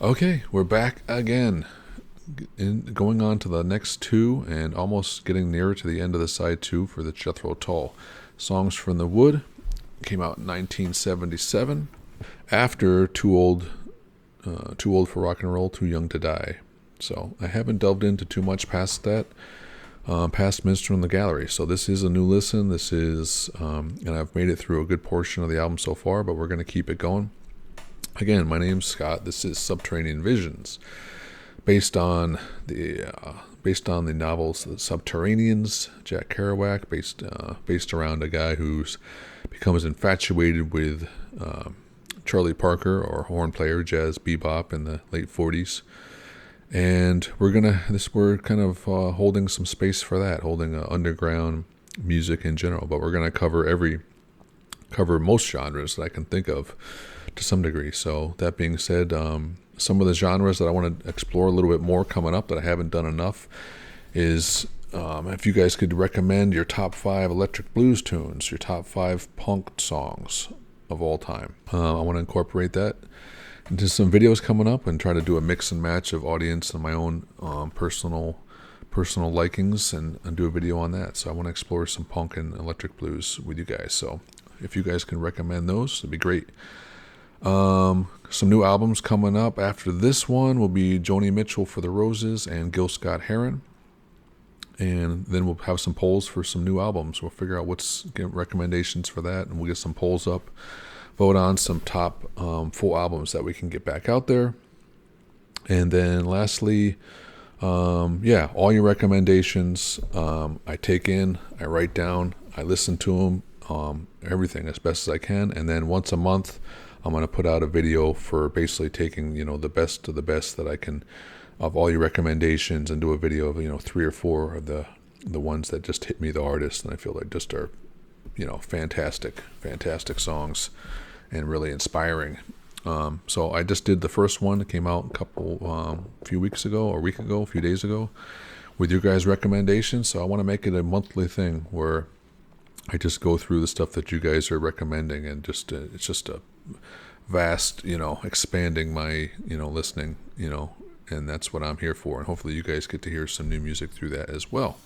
Okay, we're back again. Going on to the next two and almost getting nearer to the end of the side two for the Jethro Tull. Songs from the Wood came out in 1977 after Too Old for Rock and Roll, Too Young to Die. So I haven't delved into too much past that, past Minstrel in the Gallery. So this is a new listen. This is, and I've made it through a good portion of the album so far, but we're going to keep it going. Again, my name's Scott. This is Subterranean Visions, based on the novels The Subterraneans, Jack Kerouac, based around a guy who's becomes infatuated with Charlie Parker, or horn player, jazz bebop in the late 40s. And we're kind of holding some space for that, holding underground music in general. But we're gonna cover most genres that I can think of to some degree. So that being said, some of the genres that I want to explore a little bit more coming up that I haven't done enough is if you guys could recommend your top 5 electric blues tunes, your top 5 punk songs of all time. I want to incorporate that into some videos coming up and try to do a mix and match of audience and my own personal likings and do a video on that. So I want to explore some punk and electric blues with you guys. So if you guys can recommend those, it'd be great. Some new albums coming up after this one will be Joni Mitchell for the Roses and Gil Scott-Heron. And then we'll have some polls for some new albums. We'll figure out get recommendations for that, and we'll get some polls up. Vote on some top full albums that we can get back out there. And then lastly, all your recommendations, I take in, I write down, I listen to them, everything as best as I can. And then once a month, I'm going to put out a video for basically taking, the best of the best that I can of all your recommendations and do a video of, 3 or 4 of the ones that just hit me, the artist, and I feel like just are, fantastic songs and really inspiring. So I just did the first one. It came out a few weeks ago, or a few days ago, with your guys' recommendations. So I want to make it a monthly thing where I just go through the stuff that you guys are recommending, and it's just a vast, expanding my, listening, and that's what I'm here for. And hopefully you guys get to hear some new music through that as well.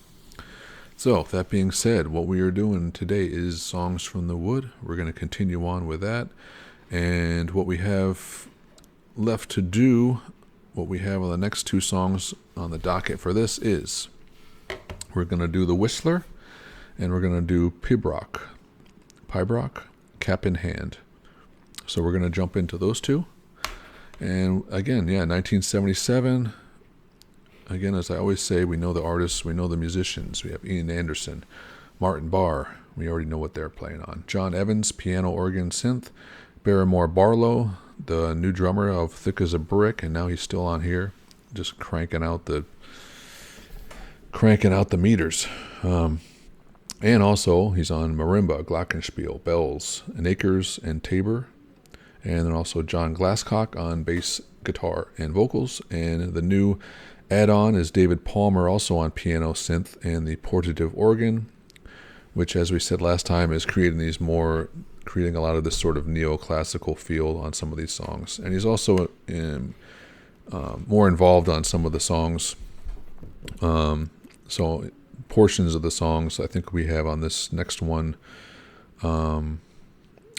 So that being said, what we are doing today is Songs from the Wood. We're going to continue on with that. And what we have left to do, what we have on the next 2 songs on the docket for this is we're going to do The Whistler, and we're going to do Pibroch, Cap in Hand. So we're going to jump into those 2. And again, 1977. Again, as I always say, we know the artists, we know the musicians. We have Ian Anderson, Martin Barr. We already know what they're playing on. John Evans, piano, organ, synth. Barrymore Barlow, the new drummer of Thick as a Brick, and now he's still on here, just cranking out the meters. And also, he's on marimba, glockenspiel, bells, and acres, and tabor. And then also John Glasscock on bass, guitar, and vocals. And the new add-on is David Palmer, also on piano, synth, and the portative organ, which, as we said last time, is creating a lot of this sort of neoclassical feel on some of these songs. And he's also more involved on some of the songs. So portions of the songs I think we have on this next one.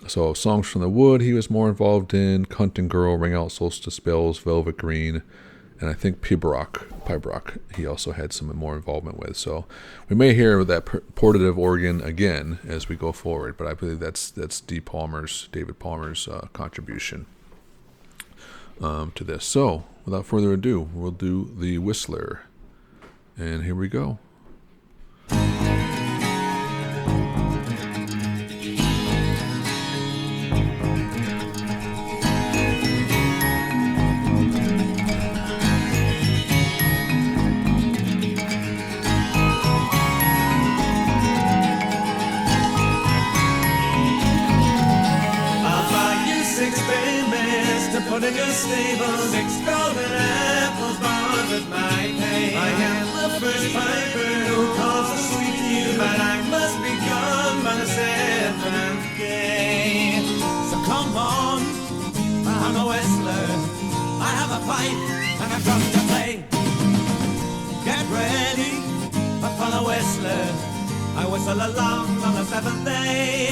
So Songs from the Wood, he was more involved in. Cunt and Girl, Ring Out Solstice Bells, Velvet Green, and I think Pibroch, he also had some more involvement with. So we may hear that portative organ again as we go forward, but I believe that's David Palmer's contribution to this. So without further ado, we'll do The Whistler, and here we go. Put in your stable, 6 golden apples bought with my pay. I am the first piper who calls a sweet tune, but I must be gone by the 7th day. So come on, I'm a whistler, I have a pipe and a drum to play. Get ready for the whistler. I whistle along on the seventh day.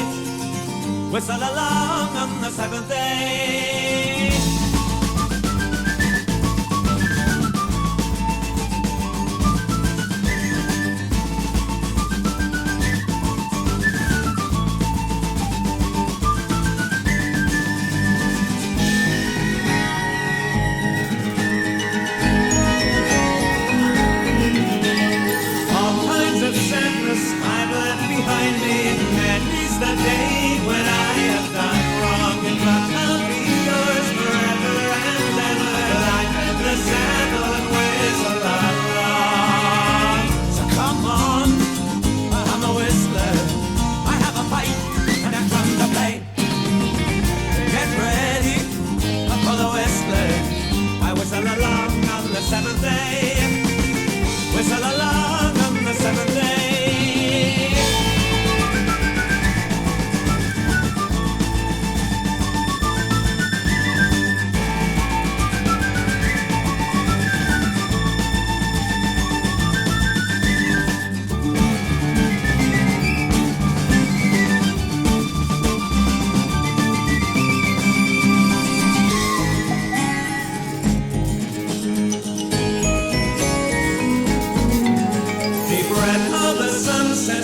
Whistle along on the seventh day. I've left behind me, many's the day when I have done wrong, and I'll be yours forever and ever. Life in the saddle and whistle along. So come on, I'm a whistler. I have a pipe and a drum to play. Get ready for the whistler. I whistle along on the seventh day. Whistle along on the seventh day.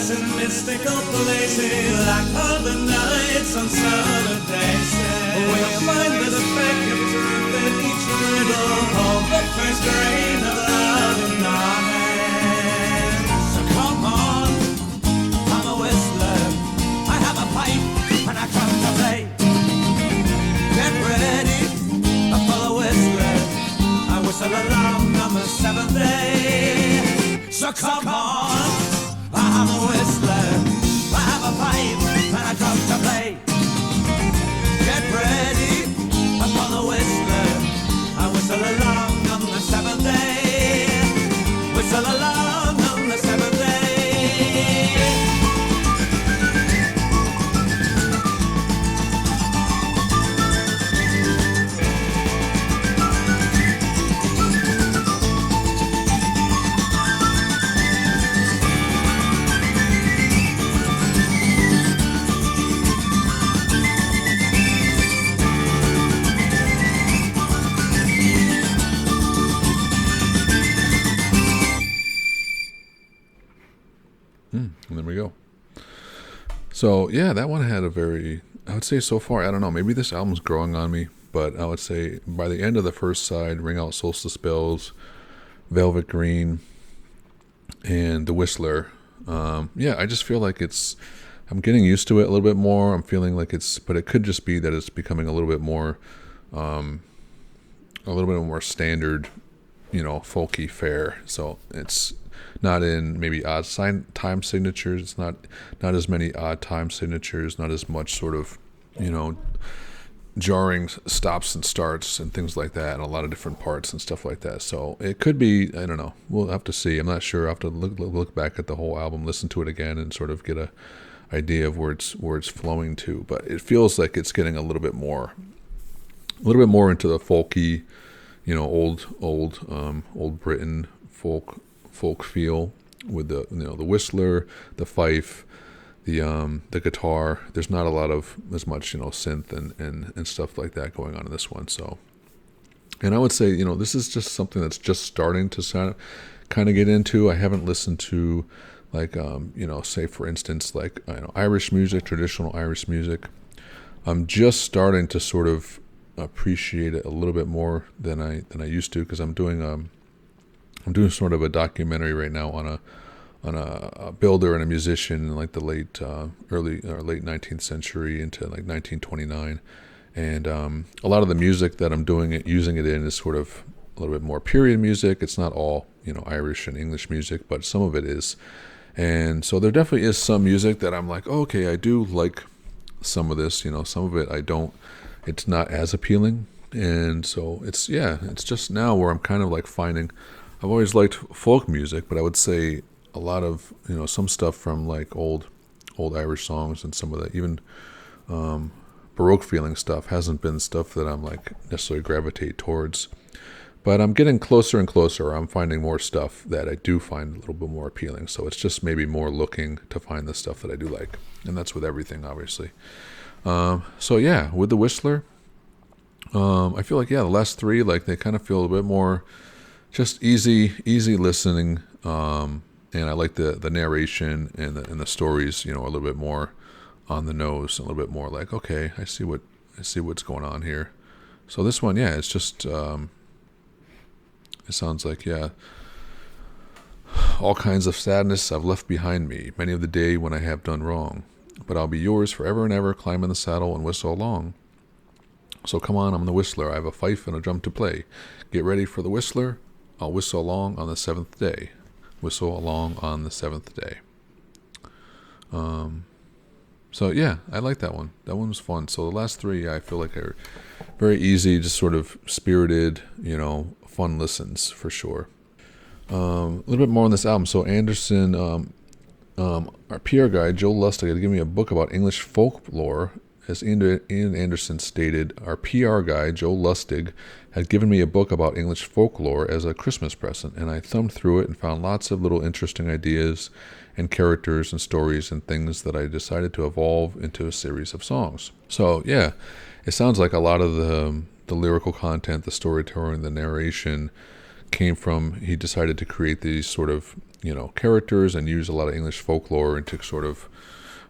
In mystical places, like other nights on summer days, we'll find the speck of truth in each riddle, hold the first grain of love in our hands. So come on, I'm a whistler. I have a pipe and I come to play. Get ready for the whistler. I whistle along on the seventh day. So come on, I'm a whistler. I have a pipe and a drum to play. Get ready for the whistler. I whistle along on the seventh day. Whistle along on the seventh day. And there we go. So yeah, that one had a very, I would say so far, I don't know, maybe this album's growing on me, but I would say by the end of the first side, Ring Out Solstice Bells, Velvet Green, and The Whistler, yeah, I just feel like I'm getting used to it a little bit more. I'm feeling like but it could just be that it's becoming a little bit more standard, folky fare. So it's not in maybe odd time signatures. It's not as many odd time signatures, not as much sort of, jarring stops and starts and things like that, and a lot of different parts and stuff like that. So it could be, I don't know. We'll have to see. I'm not sure. I'll have to look back at the whole album, listen to it again, and sort of get a idea of where it's flowing to. But it feels like it's getting a little bit more into the folky, old Britain folk feel with the the whistler, the fife, the guitar. There's not as much synth and stuff like that going on in this one. So, and I would say this is just something that's just starting to kind of get into. I haven't listened to like say for instance like Irish music, traditional Irish music. I'm just starting to sort of appreciate it a little bit more than I used to, because I'm doing sort of a documentary right now on a builder and a musician in like the late 19th century into like 1929, and a lot of the music that I'm using it in is sort of a little bit more period music. It's not all Irish and English music, but some of it is, and so there definitely is some music that I'm like, oh, okay, I do like some of this. Some of it I don't. It's not as appealing, and so it's just now where I'm kind of like finding. I've always liked folk music, but I would say a lot of some stuff from like old Irish songs and some of the even Baroque feeling stuff hasn't been stuff that I'm like necessarily gravitate towards. But I'm getting closer and closer. I'm finding more stuff that I do find a little bit more appealing. So it's just maybe more looking to find the stuff that I do like. And that's with everything, obviously. So yeah, with the Whistler, I feel like, the last three, like they kind of feel a bit more just easy listening. And I like the narration and the stories, a little bit more on the nose, a little bit more like, okay, I see what's going on here. So this one, it's just, it sounds like, all kinds of sadness I've left behind me, many of the day when I have done wrong. But I'll be yours forever and ever, climb in the saddle and whistle along. So come on, I'm the Whistler, I have a fife and a drum to play. Get ready for the Whistler, I'll whistle along on the seventh day. Whistle along on the seventh day. So yeah, I like that one. That one was fun. So the last three, I feel like are very easy, just sort of spirited, fun listens for sure. A little bit more on this album. So Anderson, our PR guy, Joe Lustig, had given me a book about English folklore. As Ian Anderson stated, our PR guy, Joe Lustig, had given me a book about English folklore as a Christmas present, and I thumbed through it and found lots of little interesting ideas and characters and stories and things that I decided to evolve into a series of songs. So yeah, it sounds like a lot of the lyrical content, the storytelling, the narration came from, he decided to create these sort of, characters and use a lot of English folklore into sort of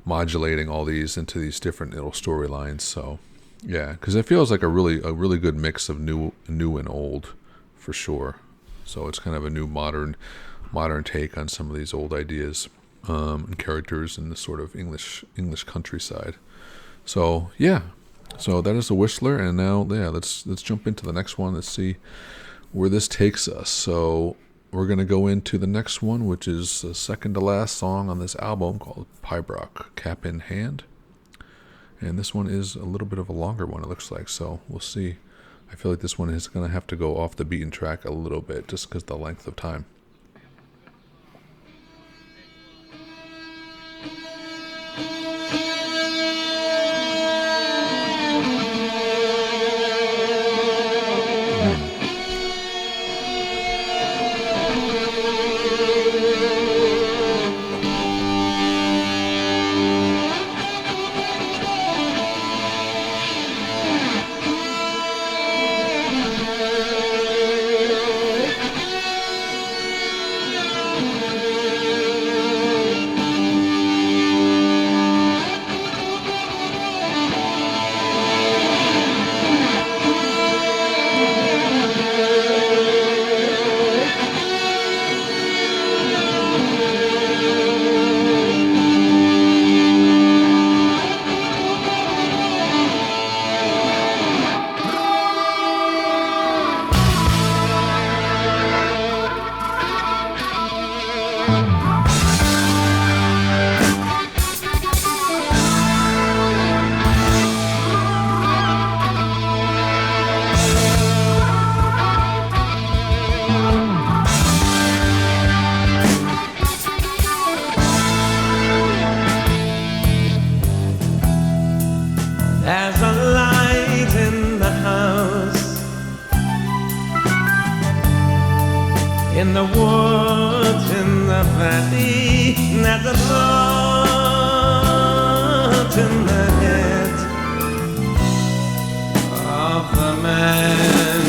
modulating all these into these different little storylines. So yeah, because it feels like a really good mix of new and old for sure. So it's kind of a new modern take on some of these old ideas and characters in the sort of English countryside. So yeah, so that is the Whistler, and now let's jump into the next one. Let's see where this takes us. So we're going to go into the next one, which is the second to last song on this album, called Pibroch, Cap in Hand. And this one is a little bit of a longer one, it looks like, so we'll see. I feel like this one is going to have to go off the beaten track a little bit, just because of the length of time. There's a light in the house, in the woods, in the valley. There's a thought in the head of the man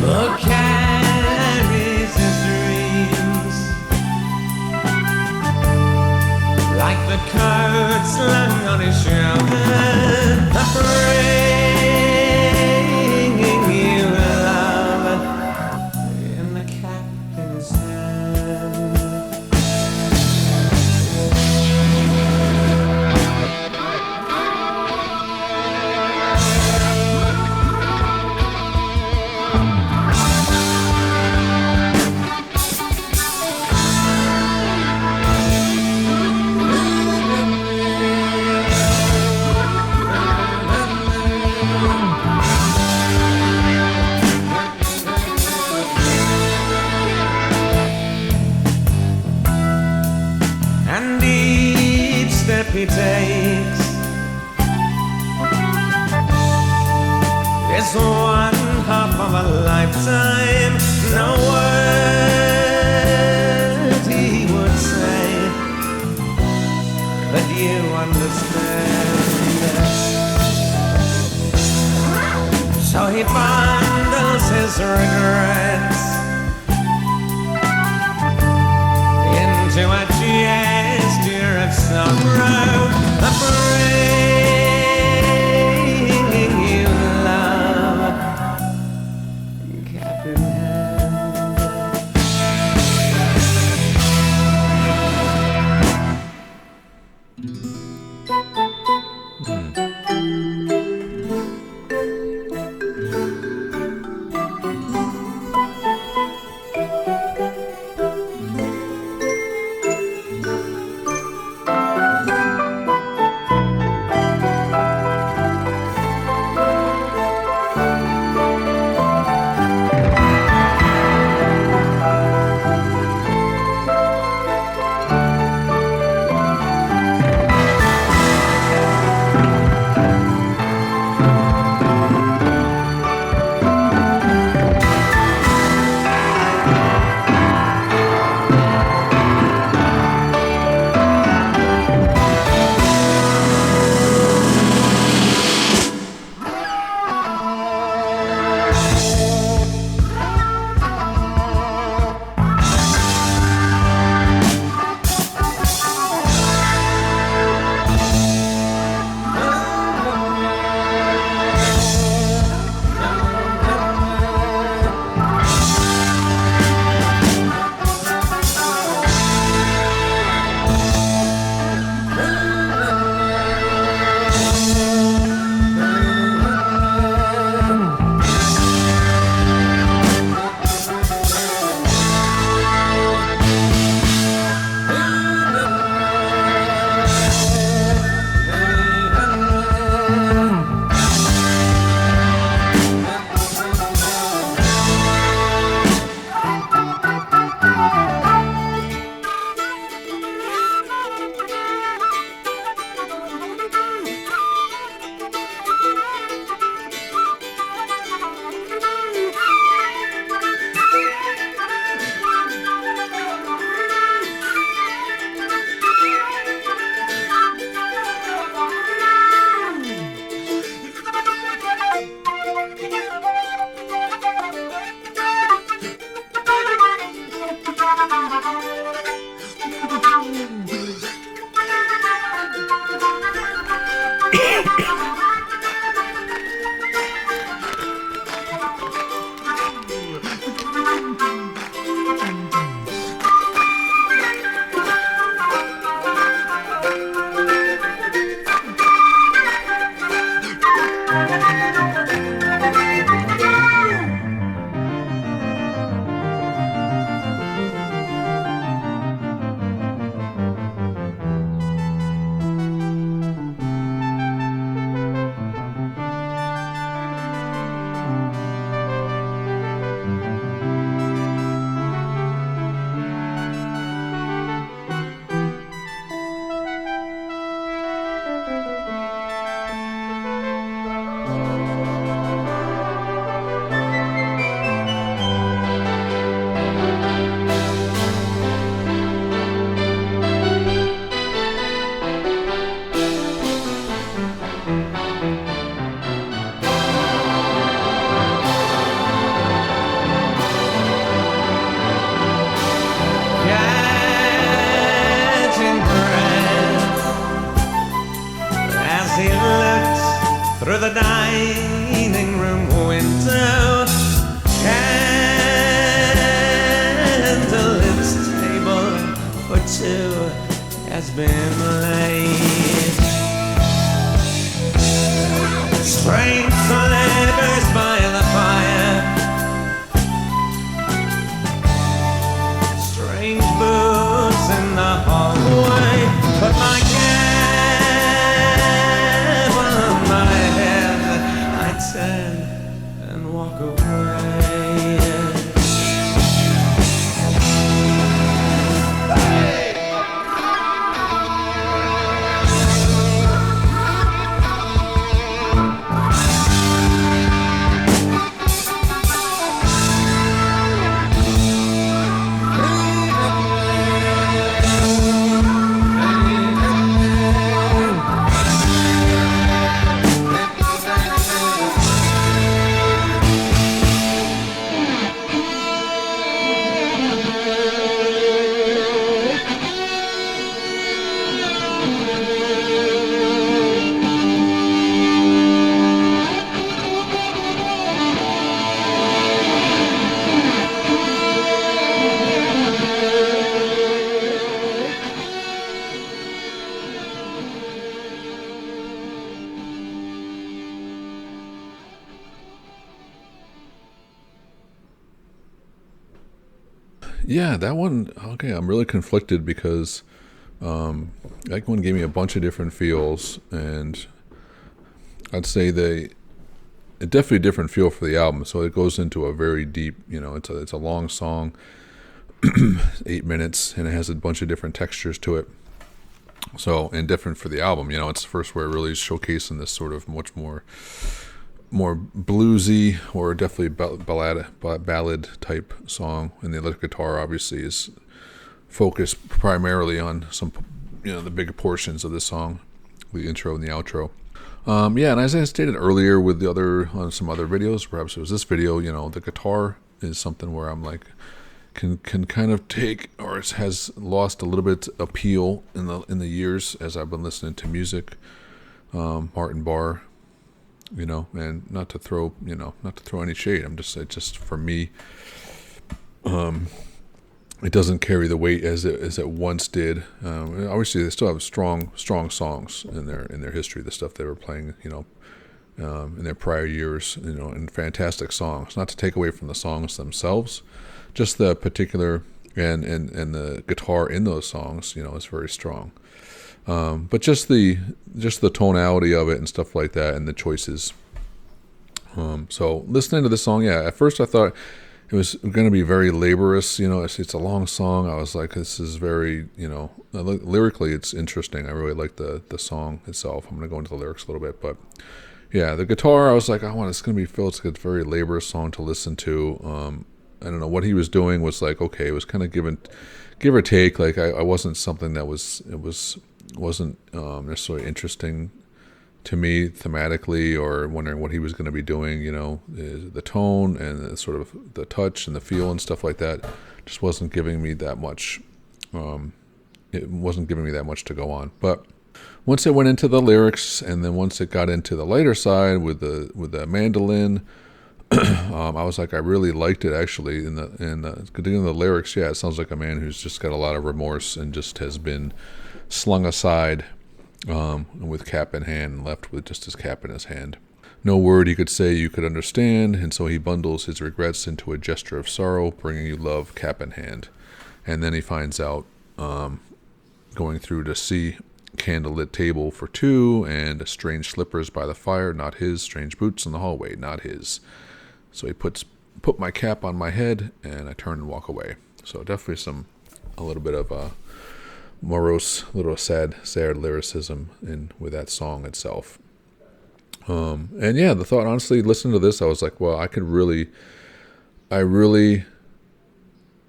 who carries his dreams like the coat slung on his shoulder, bringing you love in the captain's hand. is one half of a lifetime. No words he would say, but you understand. So he bundles his regrets into a gesture of sorrow, a bringing you love, cap in hand. through the dining room window. Candlelit table for two has been laid. Strange flavors by the fire, strange booths in the hallway. Put my cap on my head, I turn and walk away. Yeah, that one. Okay, I'm really conflicted because that one gave me a bunch of different feels, and I'd say they a definitely different feel for the album. So it goes into a very deep. It's a long song, 8 minutes, and it has a bunch of different textures to it. So, and different for the album. It's the first where it really is showcasing this sort of much more bluesy, or definitely ballad type song. And the electric guitar obviously is focused primarily on some, the bigger portions of the song, the intro and the outro. Yeah, and as I stated earlier with on some other videos, perhaps it was this video, the guitar is something where I'm like, can kind of take, or it has lost a little bit appeal in the years as I've been listening to music, Martin Barr, and not to throw any shade. It just for me, it doesn't carry the weight as it once did. Obviously, they still have strong songs in their history. The stuff they were playing, in their prior years, and fantastic songs. Not to take away from the songs themselves, just the particular and the guitar in those songs, is very strong. But just the tonality of it and stuff like that, and the choices. So listening to this song, yeah, at first I thought it was going to be very laborious. It's a long song. I was like, this is very, lyrically it's interesting. I really like the song itself. I'm going to go into the lyrics a little bit, but yeah, the guitar, I was like, it's going to be filled. It's a very laborious song to listen to. I don't know what he was doing was like, okay, it was kind of give or take. Like I wasn't something that wasn't necessarily interesting to me thematically, or wondering what he was going to be doing. The tone and the sort of the touch and the feel and stuff like that just wasn't giving me that much. It wasn't giving me that much to go on. But once it went into the lyrics, and then once it got into the lighter side with the mandolin, I was like, I really liked it actually. In the lyrics, yeah, it sounds like a man who's just got a lot of remorse and just has been slung aside, with cap in hand, and left with just his cap in his hand. No word he could say you could understand, and so he bundles his regrets into a gesture of sorrow, bringing you love, cap in hand. And then he finds out, going through to see candlelit table for two, and strange slippers by the fire, not his, strange boots in the hallway, not his. So he put my cap on my head, and I turn and walk away. So definitely a little bit of a morose, little sad lyricism with that song itself. And yeah, the thought, honestly, listening to this, I was like, well, I really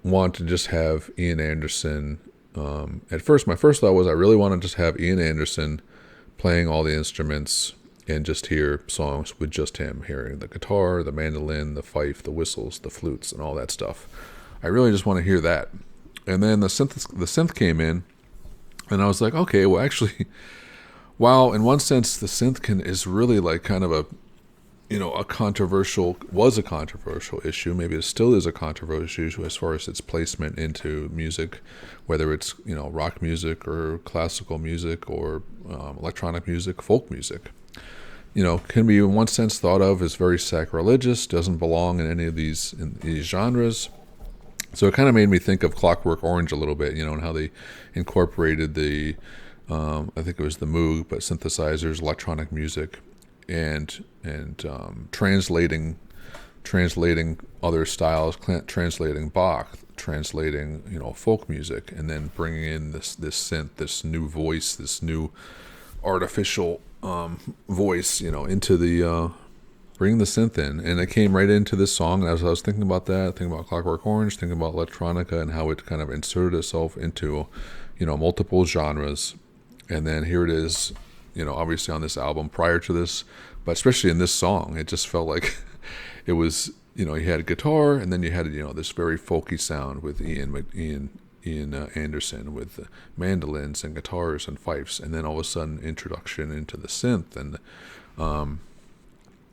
want to just have Ian Anderson. At first, my first thought was I really want to just have Ian Anderson playing all the instruments and just hear songs with just him, hearing the guitar, the mandolin, the fife, the whistles, the flutes, and all that stuff. I really just want to hear that. And then the synth came in, and I was like, okay, well, actually, while in one sense the synth is really like kind of a controversial issue. Maybe it still is a controversial issue as far as its placement into music, whether it's rock music or classical music or electronic music, folk music. Can be in one sense thought of as very sacrilegious, doesn't belong in any of these genres. So it kind of made me think of Clockwork Orange a little bit, and how they incorporated the, I think it was the Moog, but synthesizers, electronic music, and translating other styles, translating Bach, translating folk music, and then bringing in this synth, this new voice, this new artificial voice, into the bringing the synth in, and it came right into this song. And as I was thinking about that, thinking about Clockwork Orange, thinking about electronica and how it kind of inserted itself into multiple genres, and then here it is, obviously on this album prior to this, but especially in this song, it just felt like it was, you had a guitar, and then you had this very folky sound with Ian Anderson with mandolins and guitars and fifes, and then all of a sudden introduction into the synth and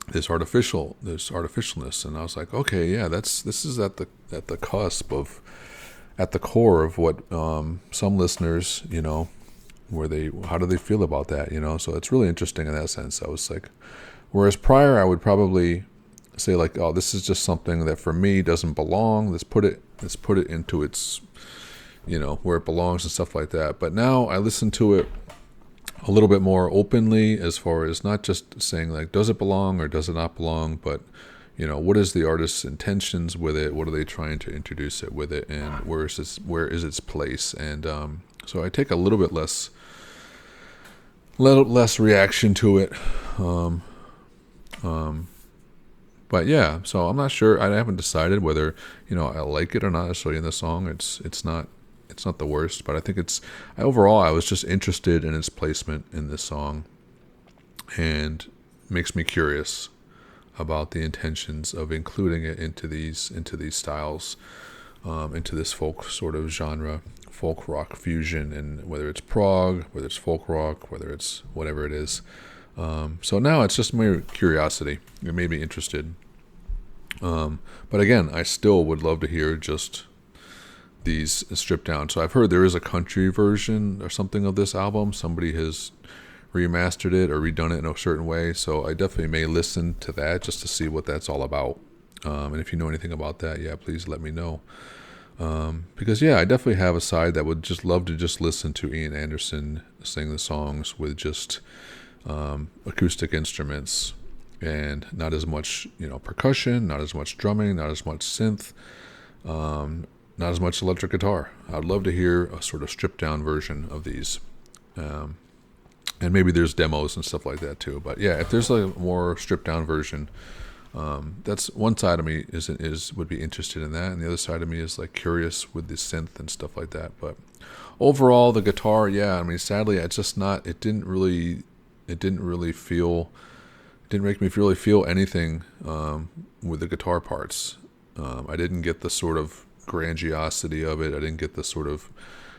this artificialness, and I was like, okay, yeah, this is at the cusp of, at the core of what some listeners, how do they feel about that, so it's really interesting in that sense. I was like, whereas prior I would probably say like, oh, this is just something that for me doesn't belong. Let's put it into its, where it belongs and stuff like that. But now I listen to it a little bit more openly, as far as not just saying like, does it belong or does it not belong, but what is the artist's intentions with it? What are they trying to introduce it with it, and where is its place? And so I take a little bit less reaction to it. But yeah, so I'm not sure. I haven't decided whether I like it or not necessarily in the song. It's not the worst, but I think overall I was just interested in its placement in this song, and makes me curious about the intentions of including it into these styles, into this folk sort of genre, folk rock fusion, and whether it's prog, whether it's folk rock, whether it's whatever it is. So now it's just mere curiosity. It made me interested. But again, I still would love to hear just these stripped down. So I've heard there is a country version or something of this album. Somebody has remastered it or redone it in a certain way. So I definitely may listen to that just to see what that's all about. And if you know anything about that, yeah, please let me know. Because yeah, I definitely have a side that would just love to just listen to Ian Anderson sing the songs with just acoustic instruments, and not as much percussion, not as much drumming, not as much synth, not as much electric guitar. I'd love to hear a sort of stripped down version of these, and maybe there's demos and stuff like that too. But yeah, if there's a more stripped down version, that's one side of me would be interested in that, and the other side of me is like curious with the synth and stuff like that. But overall, the guitar, yeah, I mean, sadly, it didn't make me really feel anything with the guitar parts. I didn't get the sort of grandiosity of it. I didn't get the sort of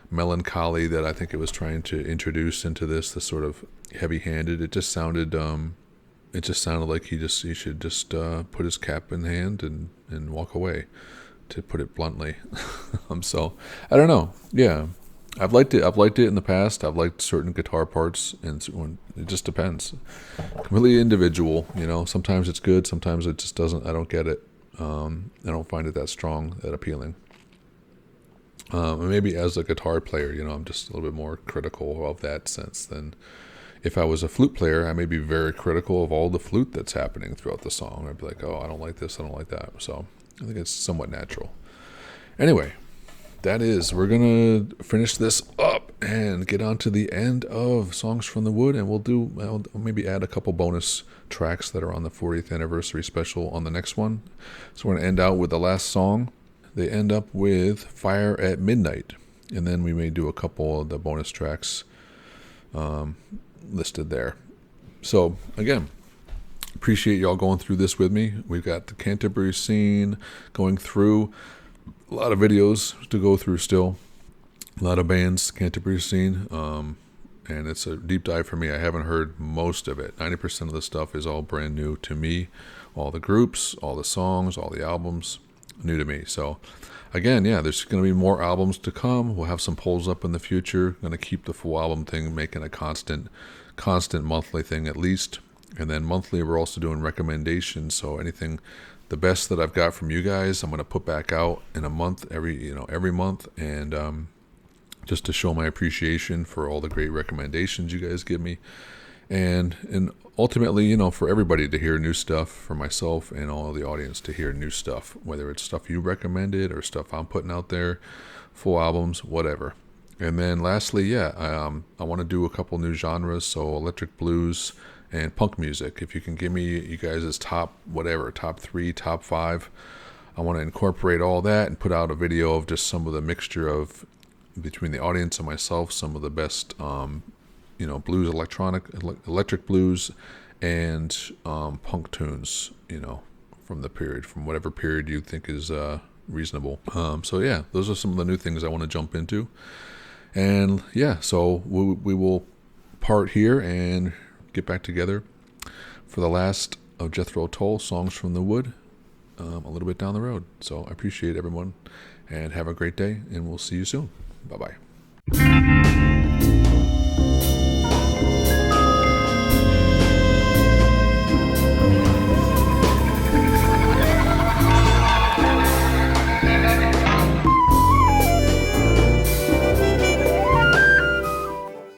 melancholy that I think it was trying to introduce into this, the sort of heavy-handed. It just sounded like he should just put his cap in hand and walk away, to put it bluntly. So I don't know. Yeah, I've liked it in the past. I've liked certain guitar parts, and it just depends. Completely individual, Sometimes it's good, sometimes it just doesn't. I don't get it. I don't find it that strong, that appealing. And maybe as a guitar player, I'm just a little bit more critical of that sense than if I was a flute player. I may be very critical of all the flute that's happening throughout the song. I'd be like, oh, I don't like this, I don't like that. So I think it's somewhat natural. Anyway, we're going to finish this up and get on to the end of Songs from the Wood, and I'll maybe add a couple bonus tracks that are on the 40th anniversary special on the next one. So we're going to end out with the last song. They end up with Fire at Midnight, and then we may do a couple of the bonus tracks listed there. So again, appreciate y'all going through this with me. We've got the Canterbury scene going through. A lot of videos to go through still. A lot of bands, Canterbury scene. And it's a deep dive for me. I haven't heard most of it. 90% of the stuff is all brand new to me. All the groups, all the songs, all the albums, new to me. So again, yeah, there's going to be more albums to come. We'll have some polls up in the future. Going to keep the full album thing, making a constant monthly thing at least. And then monthly, we're also doing recommendations. So anything, the best that I've got from you guys, I'm going to put back out in a month, every month, and just to show my appreciation for all the great recommendations you guys give me, and ultimately, for everybody to hear new stuff, for myself and all of the audience to hear new stuff, whether it's stuff you recommended or stuff I'm putting out there, full albums, whatever. And then lastly, yeah, I want to do a couple new genres, so electric blues and punk music. If you can give me you guys' top 3, top 5, I want to incorporate all that and put out a video of just some of the mixture of between the audience and myself, some of the best blues, electric blues and punk tunes, from whatever period you think is reasonable. So yeah, those are some of the new things I want to jump into. And yeah, so we will part here and get back together for the last of Jethro Tull, Songs from the Wood, a little bit down the road. So I appreciate everyone, and have a great day, and we'll see you soon. Bye-bye. Thank